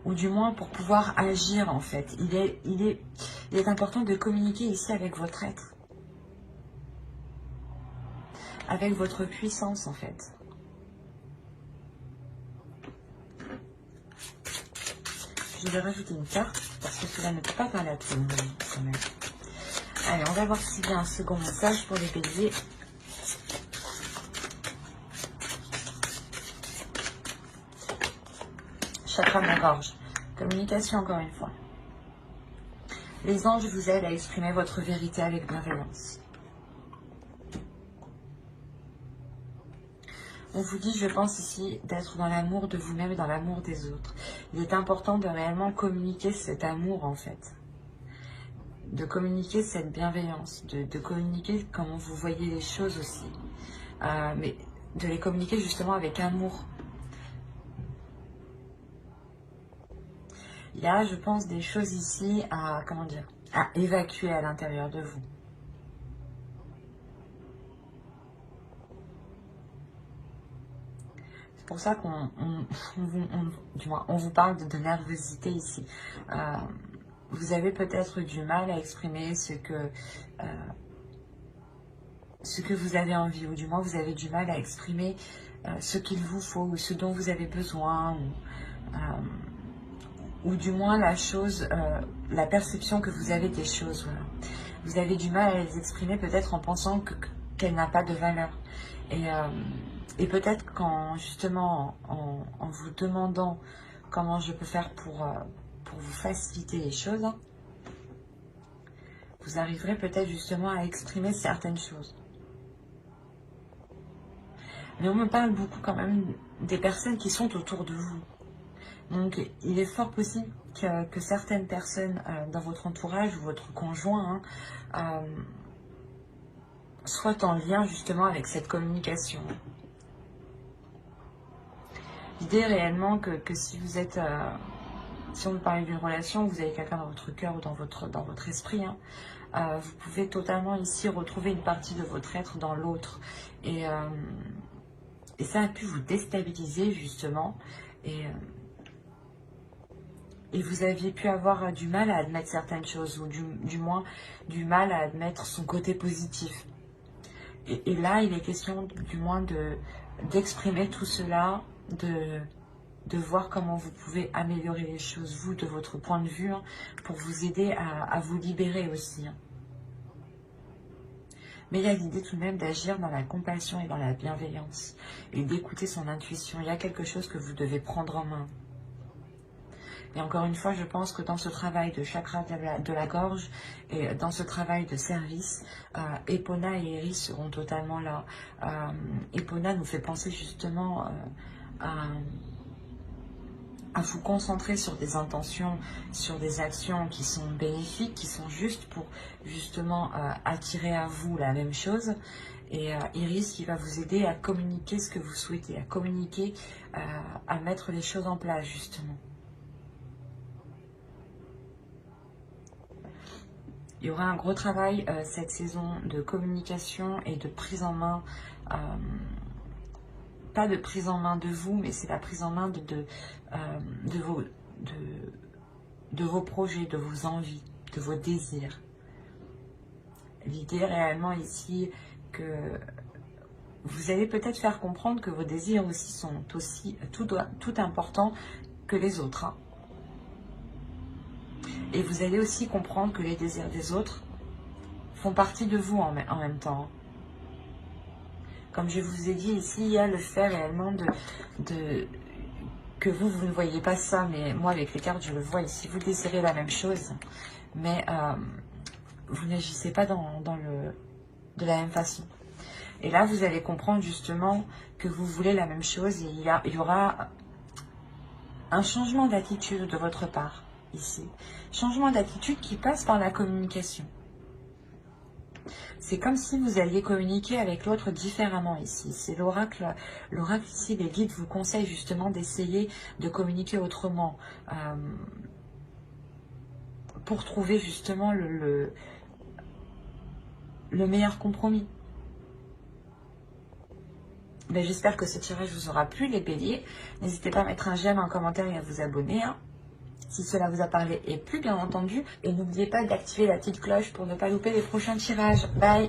Ou du moins pour pouvoir agir en fait. Il est important de communiquer ici avec votre être, avec votre puissance en fait. Je vais rajouter une carte parce que cela ne peut pas parler à tout le monde quand même. Allez, on va voir s'il y a un second message pour les béliers. Chakra de la gorge. Communication encore une fois. Les anges vous aident à exprimer votre vérité avec bienveillance. On vous dit, je pense ici, d'être dans l'amour de vous-même et dans l'amour des autres. Il est important de réellement communiquer cet amour, en fait. De communiquer cette bienveillance, de communiquer comment vous voyez les choses aussi. Mais de les communiquer justement avec amour. Il y a, je pense, des choses ici à, comment dire, à évacuer à l'intérieur de vous. C'est pour ça qu'on vous parle de nervosité ici. Vous avez peut-être du mal à exprimer ce que vous avez envie, ou du moins vous avez du mal à exprimer ce qu'il vous faut, ou ce dont vous avez besoin, ou du moins la perception que vous avez des choses. Voilà. Vous avez du mal à les exprimer peut-être en pensant qu'elle n'a pas de valeur. Et peut-être qu'en justement en vous demandant comment je peux faire pour vous faciliter les choses, hein, vous arriverez peut-être justement à exprimer certaines choses. Mais on me parle beaucoup quand même des personnes qui sont autour de vous. Donc il est fort possible que certaines personnes dans votre entourage ou votre conjoint soient en lien justement avec cette communication. L'idée réellement que si vous êtes, si on veut parler d'une relation, vous avez quelqu'un dans votre cœur ou dans votre esprit, hein, vous pouvez totalement ici retrouver une partie de votre être dans l'autre. Et ça a pu vous déstabiliser justement. Et vous aviez pu avoir du mal à admettre certaines choses, ou du moins du mal à admettre son côté positif. Et là, il est question du moins d'exprimer tout cela, de voir comment vous pouvez améliorer les choses, vous, de votre point de vue, hein, pour vous aider à vous libérer aussi. Hein. Mais il y a l'idée tout de même d'agir dans la compassion et dans la bienveillance, et d'écouter son intuition. Il y a quelque chose que vous devez prendre en main. Et encore une fois, je pense que dans ce travail de chakra de la gorge et dans ce travail de service, Epona et Iris seront totalement là. Epona nous fait penser justement à vous concentrer sur des intentions, sur des actions qui sont bénéfiques, qui sont justes pour justement attirer à vous la même chose. Et Iris qui va vous aider à communiquer ce que vous souhaitez, à communiquer, à mettre les choses en place justement. Il y aura un gros travail cette saison de communication et de prise en main, pas de prise en main de vous, mais c'est la prise en main de vos projets, de vos envies, de vos désirs. L'idée réellement ici que vous allez peut-être faire comprendre que vos désirs aussi sont aussi tout importants que les autres. Hein. Et vous allez aussi comprendre que les désirs des autres font partie de vous en même temps. Comme je vous ai dit ici, il y a le fait réellement que vous ne voyez pas ça, mais moi avec les cartes je le vois ici. Vous désirez la même chose, mais vous n'agissez pas de la même façon. Et là, vous allez comprendre justement que vous voulez la même chose et il y aura un changement d'attitude de votre part ici. Changement d'attitude qui passe par la communication. C'est comme si vous alliez communiquer avec l'autre différemment ici. C'est l'oracle. L'oracle ici, les guides vous conseillent justement d'essayer de communiquer autrement pour trouver justement le meilleur compromis. Ben, j'espère que ce tirage vous aura plu, les béliers. N'hésitez pas à mettre un j'aime, un commentaire et à vous abonner. Si cela vous a parlé et plu, bien entendu. Et n'oubliez pas d'activer la petite cloche pour ne pas louper les prochains tirages. Bye!